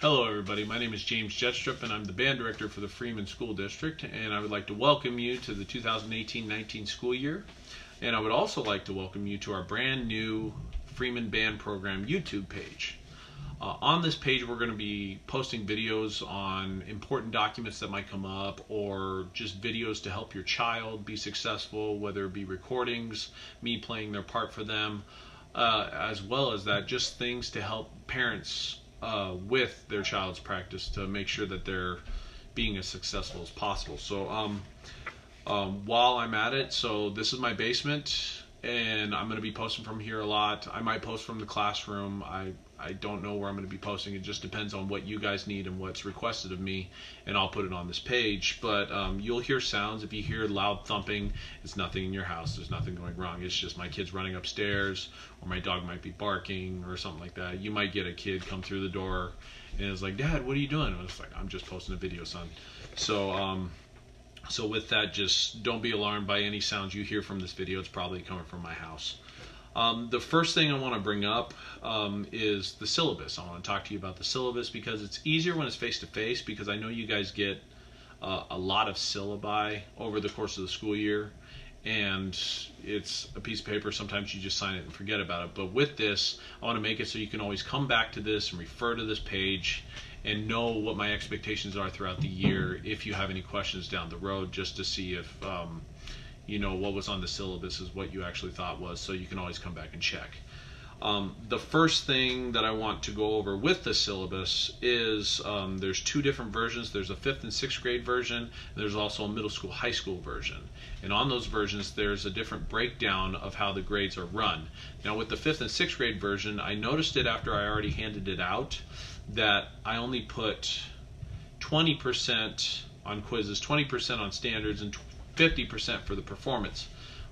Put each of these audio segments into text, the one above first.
Hello everybody, my name is James Jetstrup and I'm the band director for the Freeman School District, and I would like to welcome you to the 2018-19 school year, and I would also like to welcome you to our brand new Freeman Band Program YouTube page. On this page we're going to be posting videos on important documents that might come up, or just videos to help your child be successful, whether it be recordings, me playing their part for them, as well as that, just things to help parents with their child's practice to make sure that they're being as successful as possible. So while I'm at it, so this is my basement and I'm going to be posting from here a lot. I might post from the classroom. I don't know where I'm going to be posting. It just depends on what you guys need and what's requested of me, and I'll put it on this page. But you'll hear sounds. If you hear loud thumping, it's nothing in your house. There's nothing going wrong. It's just my kids running upstairs, or my dog might be barking or something like that. You might get a kid come through the door and it's like, "Dad, what are you doing?" And it's like, "I'm just posting a video, son." So with that, just don't be alarmed by any sounds you hear from this video. It's probably coming from my house. The first thing I want to bring up is the syllabus. I want to talk to you about the syllabus because it's easier when it's face-to-face, because I know you guys get a lot of syllabi over the course of the school year, and it's a piece of paper. Sometimes you just sign it and forget about it. But with this, I want to make it so you can always come back to this and refer to this page and know what my expectations are throughout the year if you have any questions down the road, just to see if you know what was on the syllabus is what you actually thought was, so you can always come back and check. The first thing that I want to go over with the syllabus is there's two different versions. There's a 5th and 6th grade version, and there's also a middle school, high school version. And on those versions, there's a different breakdown of how the grades are run. Now with the 5th and 6th grade version, I noticed it after I already handed it out that I only put 20% on quizzes, 20% on standards, and 50% for the performance.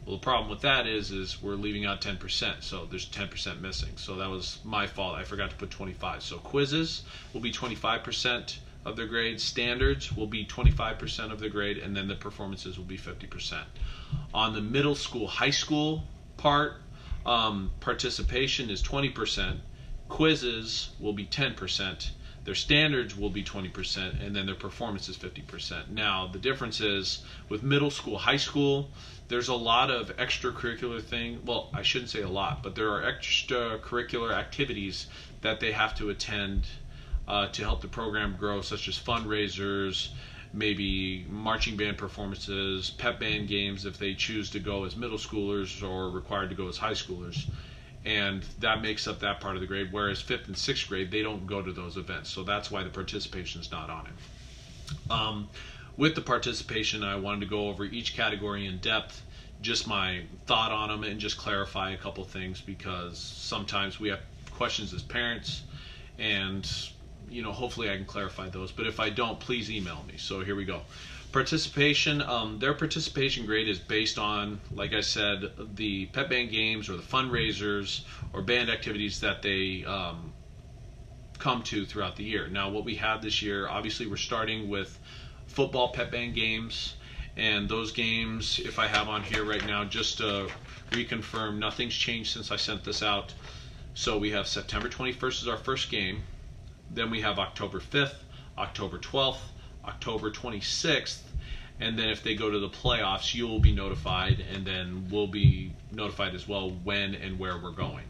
Well, the problem with that is we're leaving out 10%, so there's 10% missing. So that was my fault. I forgot to put 25. So quizzes will be 25% of their grade, standards will be 25% of the grade, and then the performances will be 50%. On the middle school, high school part, participation is 20%, quizzes will be 10%, their standards will be 20%, and then their performance is 50%. Now, the difference is with middle school, high school, there's a lot of extracurricular things. Well, I shouldn't say a lot, but there are extracurricular activities that they have to attend to help the program grow, such as fundraisers, maybe marching band performances, pep band games if they choose to go as middle schoolers or required to go as high schoolers. And that makes up that part of the grade, whereas 5th and 6th grade, they don't go to those events. So that's why the participation is not on it. With the participation, I wanted to go over each category in depth, just my thought on them, and just clarify a couple things, because sometimes we have questions as parents, and hopefully I can clarify those. But if I don't, please email me. So here we go. Participation, their participation grade is based on, like I said, the pep band games or the fundraisers or band activities that they come to throughout the year. Now what we have this year, obviously we're starting with football pep band games, and those games, if I have on here right now, just to reconfirm, nothing's changed since I sent this out. So we have September 21st is our first game, then we have October 5th, October 12th, October 26th, and then if they go to the playoffs, you will be notified, and then we'll be notified as well when and where we're going.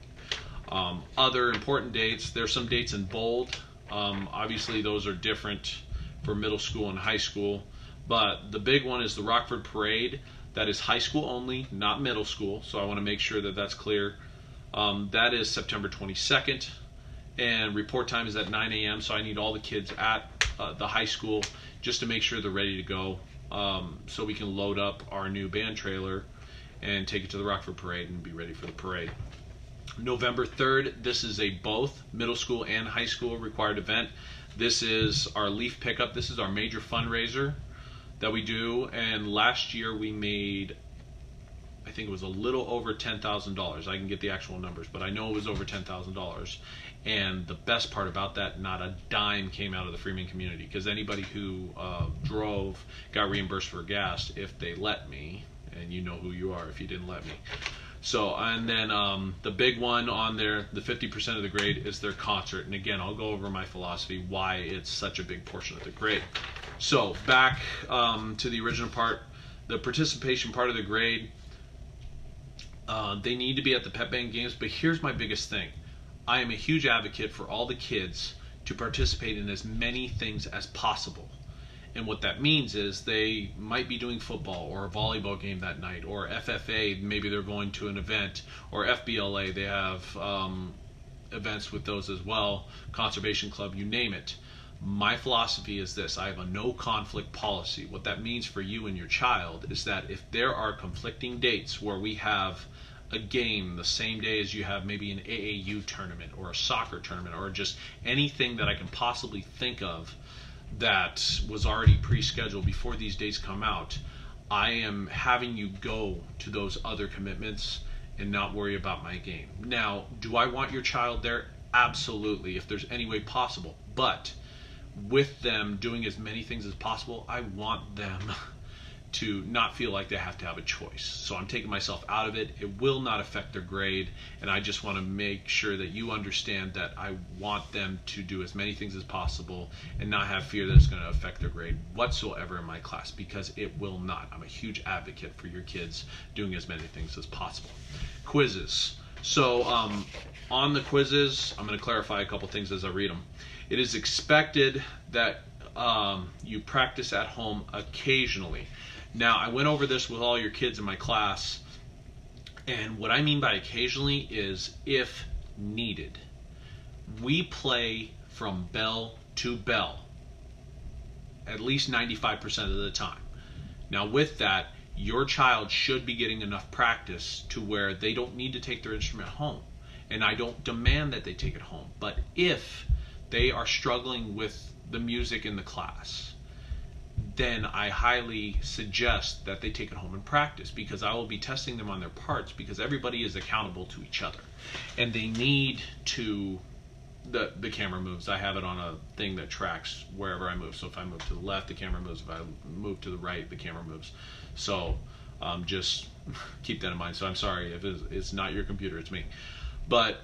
Other important dates, there's some dates in bold. Obviously those are different for middle school and high school, but the big one is the Rockford Parade. That is high school only, not middle school, so I want to make sure that that's clear. That is September 22nd, and report time is at 9 a.m., so I need all the kids at the high school just to make sure they're ready to go, so we can load up our new band trailer and take it to the Rockford Parade and be ready for the parade. November 3rd, this is a both middle school and high school required event. This is our leaf pickup. This is our major fundraiser that we do, and last year we made, I think it was a little over $10,000. I can get the actual numbers, but I know it was over $10,000. And the best part about that, not a dime came out of the Freeman community, because anybody who drove got reimbursed for gas if they let me, and you know who you are if you didn't let me. So, and then the big one on there, the 50% of the grade, is their concert. And again, I'll go over my philosophy, why it's such a big portion of the grade. So back to the original part, the participation part of the grade, they need to be at the pep band games, but here's my biggest thing. I am a huge advocate for all the kids to participate in as many things as possible. And what that means is they might be doing football or a volleyball game that night, or FFA, maybe they're going to an event, or FBLA, they have events with those as well, Conservation Club, you name it. My philosophy is this: I have a no conflict policy. What that means for you and your child is that if there are conflicting dates where we have a game the same day as you have maybe an AAU tournament or a soccer tournament or just anything that I can possibly think of that was already pre-scheduled before these dates come out, I am having you go to those other commitments and not worry about my game. Now, do I want your child there? Absolutely, if there's any way possible. But with them doing as many things as possible, I want them to not feel like they have to have a choice. So I'm taking myself out of it. It will not affect their grade, and I just want to make sure that you understand that I want them to do as many things as possible and not have fear that it's going to affect their grade whatsoever in my class, because it will not. I'm a huge advocate for your kids doing as many things as possible. Quizzes. So on the quizzes, I'm going to clarify a couple things as I read them. It is expected that you practice at home occasionally. Now, I went over this with all your kids in my class, and what I mean by occasionally is if needed. We play from bell to bell at least 95% of the time. Now, with that, your child should be getting enough practice to where they don't need to take their instrument home. And I don't demand that they take it home. But if they are struggling with the music in the class, then I highly suggest that they take it home and practice, because I will be testing them on their parts, because everybody is accountable to each other. And they need to, the camera moves. I have it on a thing that tracks wherever I move. So if I move to the left, the camera moves. If I move to the right, the camera moves. So just keep that in mind. So I'm sorry if it's not your computer, it's me. But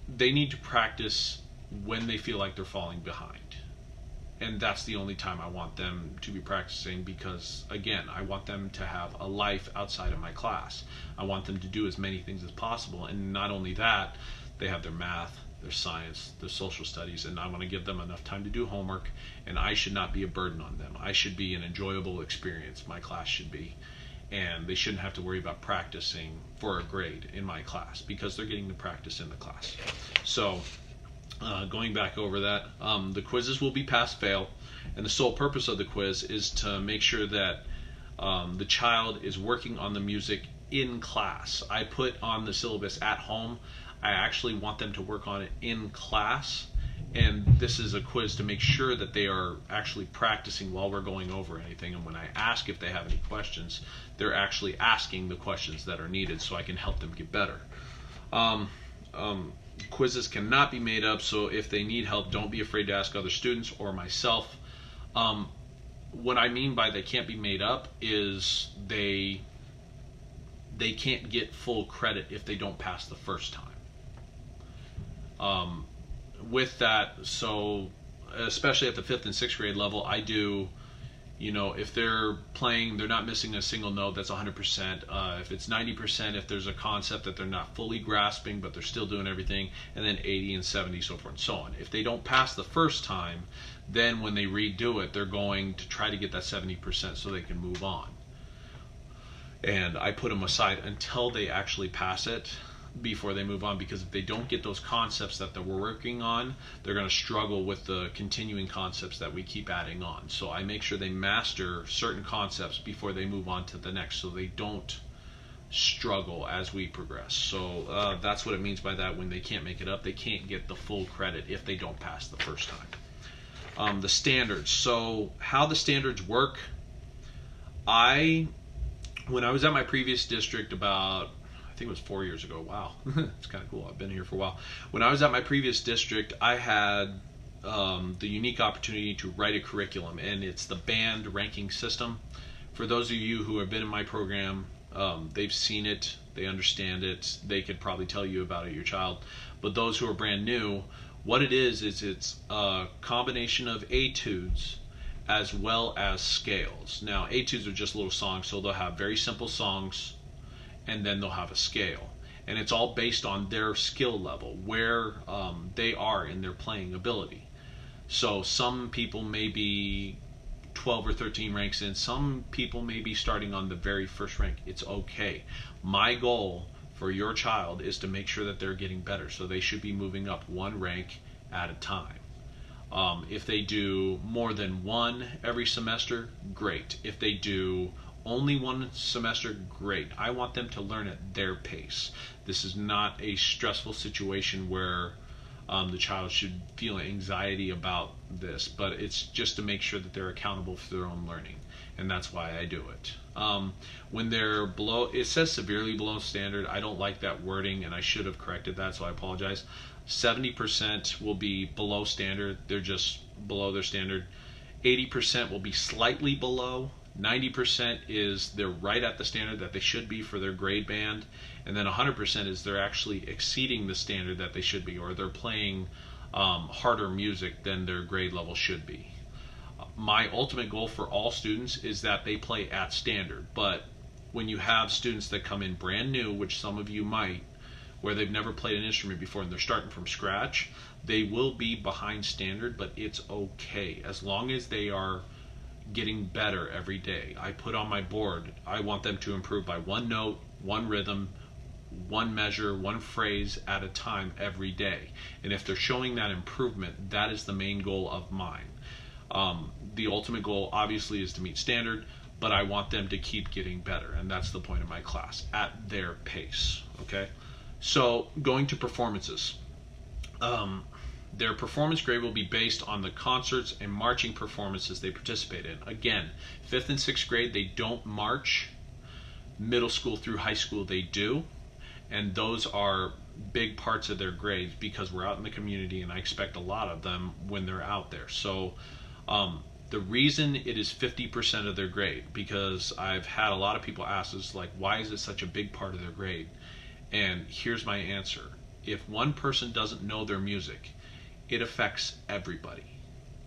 they need to practice when they feel like they're falling behind. And that's the only time I want them to be practicing, because, again, I want them to have a life outside of my class. I want them to do as many things as possible. And not only that, they have their math, their science, their social studies, and I want to give them enough time to do homework, and I should not be a burden on them. I should be an enjoyable experience. My class should be. And they shouldn't have to worry about practicing for a grade in my class, because they're getting the practice in the class. So going back over that, the quizzes will be pass-fail, and the sole purpose of the quiz is to make sure that the child is working on the music in class. I put on the syllabus at home. I actually want them to work on it in class, and this is a quiz to make sure that they are actually practicing while we're going over anything. And when I ask if they have any questions, they're actually asking the questions that are needed so I can help them get better. Quizzes cannot be made up, so if they need help, don't be afraid to ask other students or myself. What I mean by they can't be made up is they can't get full credit if they don't pass the first time. With that, so especially at the 5th and 6th grade level, I do, if they're playing, they're not missing a single note, that's 100%. If it's 90%, if there's a concept that they're not fully grasping, but they're still doing everything, and then 80 and 70, so forth and so on. If they don't pass the first time, then when they redo it, they're going to try to get that 70% so they can move on. And I put them aside until they actually pass it before they move on, because if they don't get those concepts that we're working on, they're going to struggle with the continuing concepts that we keep adding on. So I make sure they master certain concepts before they move on to the next, so they don't struggle as we progress. So that's what it means by that. When they can't make it up, they can't get the full credit if they don't pass the first time. The standards. So how the standards work, when I was at my previous district about, I think it was 4 years ago. Wow, it's kind of cool. I've been here for a while. When I was at my previous district, I had the unique opportunity to write a curriculum, and it's the band ranking system. For those of you who have been in my program They've seen it, they understand it, they could probably tell you about it, your child. But those who are brand new, what it is it's a combination of etudes as well as scales. Now, etudes are just little songs, so they'll have very simple songs, and then they'll have a scale. And it's all based on their skill level, where they are in their playing ability. So some people may be 12 or 13 ranks in, some people may be starting on the very first rank. It's okay. My goal for your child is to make sure that they're getting better, so they should be moving up one rank at a time. If they do more than one every semester, great. If they do only one semester, great. I want them to learn at their pace. This is not a stressful situation where the child should feel anxiety about this, but it's just to make sure that they're accountable for their own learning, and that's why I do it. When they're below, it says severely below standard. I don't like that wording, and I should have corrected that, so I apologize. 70% will be below standard. They're just below their standard. 80% will be slightly below. 90% is they're right at the standard that they should be for their grade band, and then 100% is they're actually exceeding the standard that they should be, or they're playing harder music than their grade level should be. My ultimate goal for all students is that they play at standard, but when you have students that come in brand new, which some of you might, where they've never played an instrument before and they're starting from scratch, they will be behind standard, but it's okay as long as they are getting better every day. I put on my board, I want them to improve by one note, one rhythm, one measure, one phrase at a time every day. And if they're showing that improvement, that is the main goal of mine. The ultimate goal obviously is to meet standard, but I want them to keep getting better, and that's the point of my class, at their pace. Okay, so going to performances. Their performance grade will be based on the concerts and marching performances they participate in. Again, 5th and 6th grade, they don't march. Middle school through high school, they do. And those are big parts of their grades because we're out in the community, and I expect a lot of them when they're out there. So the reason it is 50% of their grade, because I've had a lot of people ask us, like, why is it such a big part of their grade? And here's my answer. If one person doesn't know their music, it affects everybody.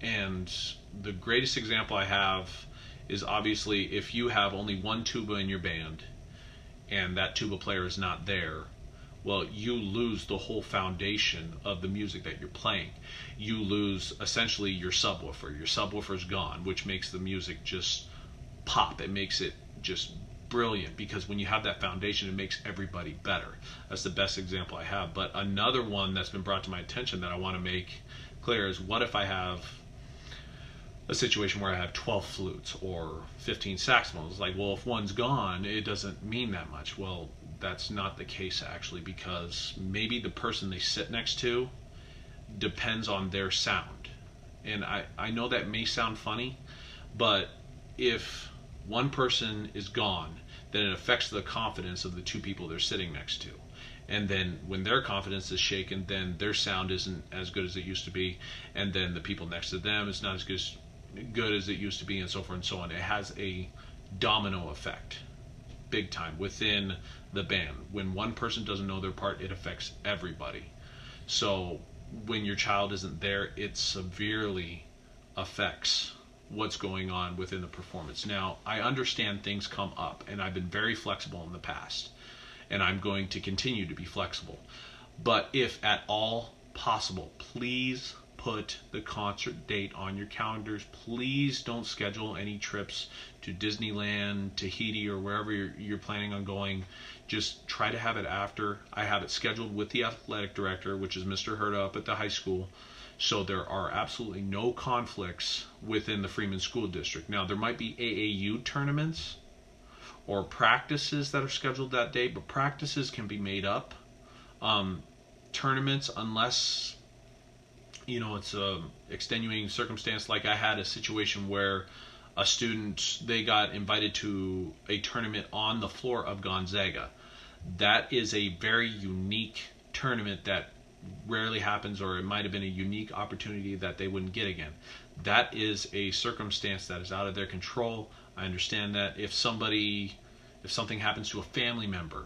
And the greatest example I have is obviously if you have only one tuba in your band and that tuba player is not there, well, you lose the whole foundation of the music that you're playing. You lose essentially your subwoofer. Your subwoofer's gone, which makes the music just pop. It makes it just brilliant, because when you have that foundation, it makes everybody better. That's the best example I have. But another one that's been brought to my attention that I want to make clear is, what if I have a situation where I have 12 flutes or 15 saxophones? Like, well, if one's gone, it doesn't mean that much. Well, that's not the case, actually, because maybe the person they sit next to depends on their sound. And I know that may sound funny, but if one person is gone, then it affects the confidence of the two people they're sitting next to. And then when their confidence is shaken, then their sound isn't as good as it used to be, and then the people next to them is not as good as it used to be, and so forth and so on. It has a domino effect, big time, within the band. When one person doesn't know their part, it affects everybody. So when your child isn't there, it severely affects what's going on within the performance. Now, I understand things come up, and I've been very flexible in the past, and I'm going to continue to be flexible. But if at all possible, please put the concert date on your calendars. Please don't schedule any trips to Disneyland, Tahiti, or wherever you're planning on going. Just try to have it after. I have it scheduled with the athletic director, which is Mr. Herta up at the high school. So there are absolutely no conflicts within the Freeman School District. Now, there might be AAU tournaments or practices that are scheduled that day, but practices can be made up. Tournaments, unless, it's a extenuating circumstance, like I had a situation where a student, they got invited to a tournament on the floor of Gonzaga. That is a very unique tournament that rarely happens, or it might have been a unique opportunity that they wouldn't get again. That is a circumstance that is out of their control. I understand that. If somebody If something happens to a family member,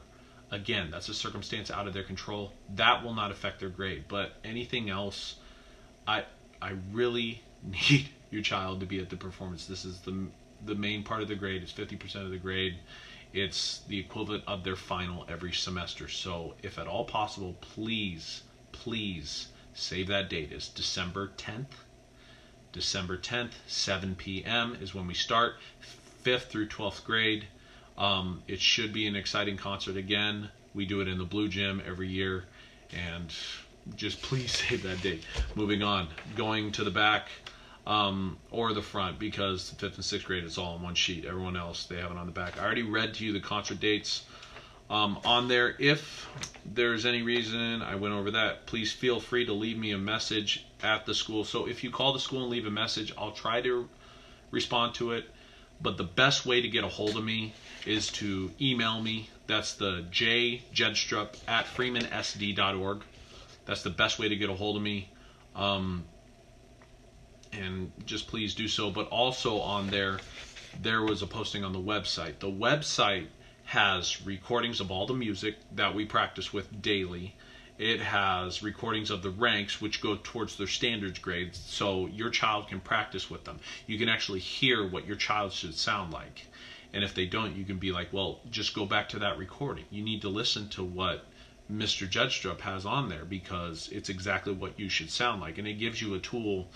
again, that's a circumstance out of their control. That will not affect their grade. But anything else, I really need your child to be at the performance. This is the main part of the grade. It's 50% of the grade. It's the equivalent of their final every semester. So if at all possible, please save that date. It's December 10th. December 10th, 7 p.m. is when we start, 5th through 12th grade. It should be an exciting concert again. We do it in the Blue Gym every year, and just please save that date. Moving on, going to the back or the front, because 5th and 6th grade is all on one sheet. Everyone else, they have it on the back. I already read to you the concert dates on there. If there's any reason I went over that, please feel free to leave me a message at the school. So if you call the school and leave a message, I'll try to respond to it. But the best way to get a hold of me is to email me. That's the jjedstrup@freemansd.org. That's the best way to get a hold of me. And just please do so. But also on there was a posting on the website. The website has recordings of all the music that we practice with daily. It has recordings of the ranks, which go towards their standards grades, so your child can practice with them. You can actually hear what your child should sound like. And if they don't, you can be like, well, just go back to that recording. You need to listen to what Mr. Jedstrup has on there, because it's exactly what you should sound like. And it gives you a tool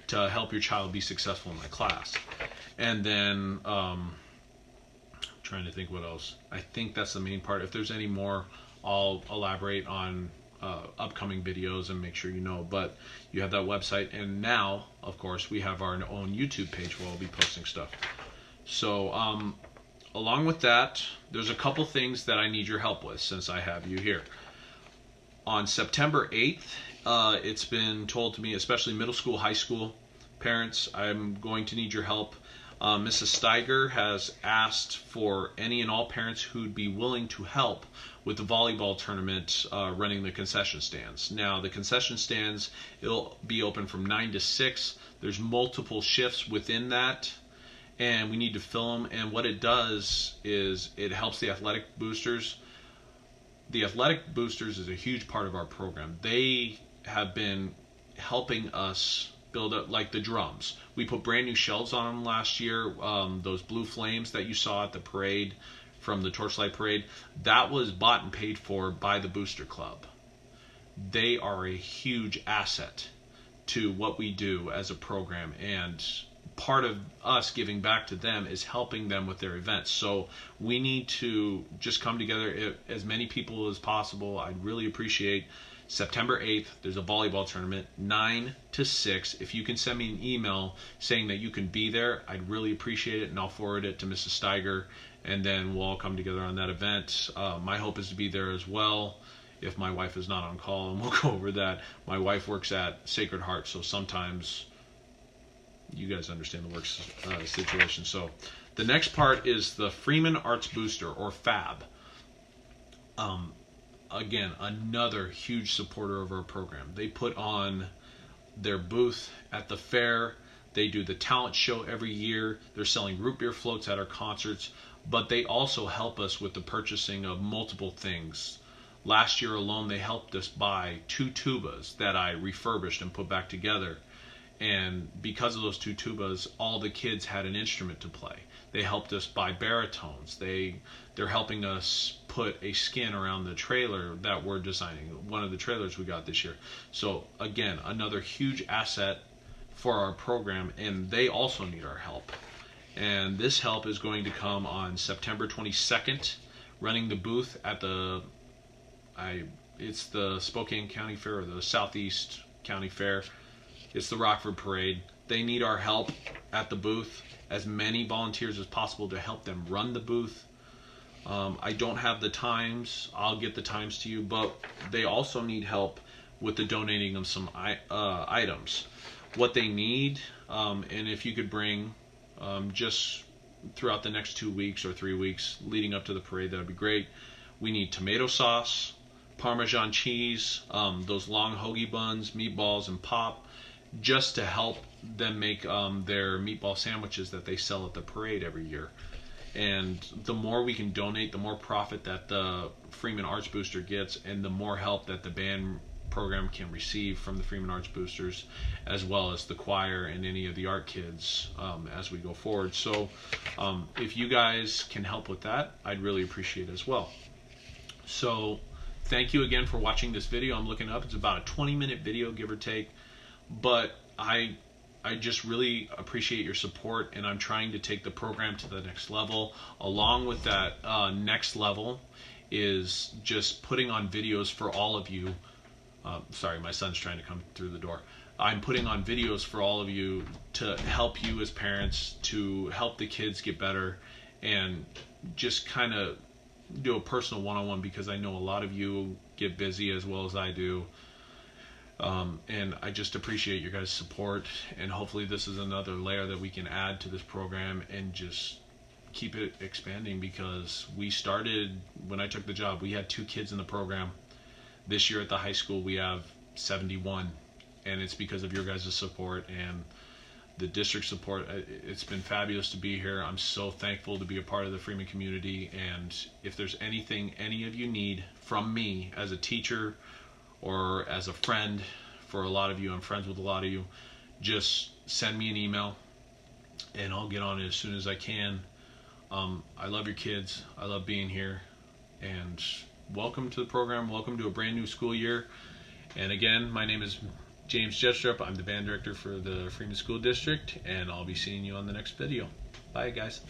to help your child be successful in that class. And then, trying to think what else. I think that's the main part. If there's any more, I'll elaborate on upcoming videos and make sure you know. But you have that website, and now, of course, we have our own YouTube page where I'll be posting stuff. So, along with that, there's a couple things that I need your help with since I have you here. On September 8th, it's been told to me, especially middle school, high school parents, I'm going to need your help. Mrs. Steiger has asked for any and all parents who'd be willing to help with the volleyball tournament running the concession stands. Now, the concession stands, it'll be open from 9 to 6. There's multiple shifts within that, and we need to fill them. And what it does is it helps the athletic boosters. The athletic boosters is a huge part of our program. They have been helping us build up, like the drums. We put brand new shelves on them last year. Those blue flames that you saw at the parade, from the Torchlight Parade, that was bought and paid for by the Booster Club. They are a huge asset to what we do as a program, and part of us giving back to them is helping them with their events. So we need to just come together, as many people as possible. I'd really appreciate September 8th, there's a volleyball tournament, 9 to 6. If you can send me an email saying that you can be there, I'd really appreciate it, and I'll forward it to Mrs. Steiger, and then we'll all come together on that event. My hope is to be there as well, if my wife is not on call, and we'll go over that. My wife works at Sacred Heart, so sometimes you guys understand the work situation. So the next part is the Freeman Arts Booster, or FAB. Again, another huge supporter of our program. They put on their booth at the fair. They do the talent show every year. They're selling root beer floats at our concerts, but they also help us with the purchasing of multiple things. Last year alone, they helped us buy 2 tubas that I refurbished and put back together. And because of those 2 tubas, all the kids had an instrument to play. They helped us buy baritones. They're helping us put a skin around the trailer that we're designing, one of the trailers we got this year. So again, another huge asset for our program, and they also need our help. And this help is going to come on September 22nd, running the booth at it's the Spokane County Fair, or the Southeast County Fair. It's the Rockford Parade. They need our help at the booth, as many volunteers as possible to help them run the booth. I don't have the times. I'll get the times to you, but they also need help with the donating of some items. What they need, and if you could bring just throughout the next 2 weeks or 3 weeks leading up to the parade, that would be great. We need tomato sauce, Parmesan cheese, those long hoagie buns, meatballs, and pop, just to help them make their meatball sandwiches that they sell at the parade every year. And the more we can donate, the more profit that the Freeman Arts Booster gets, and the more help that the band program can receive from the Freeman Arts Boosters, as well as the choir and any of the art kids as we go forward. So if you guys can help with that, I'd really appreciate it as well. So thank you again for watching this video. I'm looking up, it's about a 20-minute video, give or take, but I just really appreciate your support, and I'm trying to take the program to the next level. Along with that next level is just putting on videos for all of you. Sorry, my son's trying to come through the door. I'm putting on videos for all of you to help you as parents, to help the kids get better, and just kind of do a personal one-on-one, because I know a lot of you get busy as well as I do. And I just appreciate your guys' support, and hopefully this is another layer that we can add to this program and just keep it expanding, because we started, when I took the job, we had 2 kids in the program. This year at the high school we have 71, and it's because of your guys' support and the district support. It's been fabulous to be here. I'm so thankful to be a part of the Freeman community, and if there's anything any of you need from me as a teacher or as a friend, for a lot of you, I'm friends with a lot of you, just send me an email and I'll get on it as soon as I can. I love your kids. I love being here, and welcome to the program. Welcome to a brand new school year. And again, my name is James Jetstrup. I'm the band director for the Freeman School District, and I'll be seeing you on the next video. Bye, guys.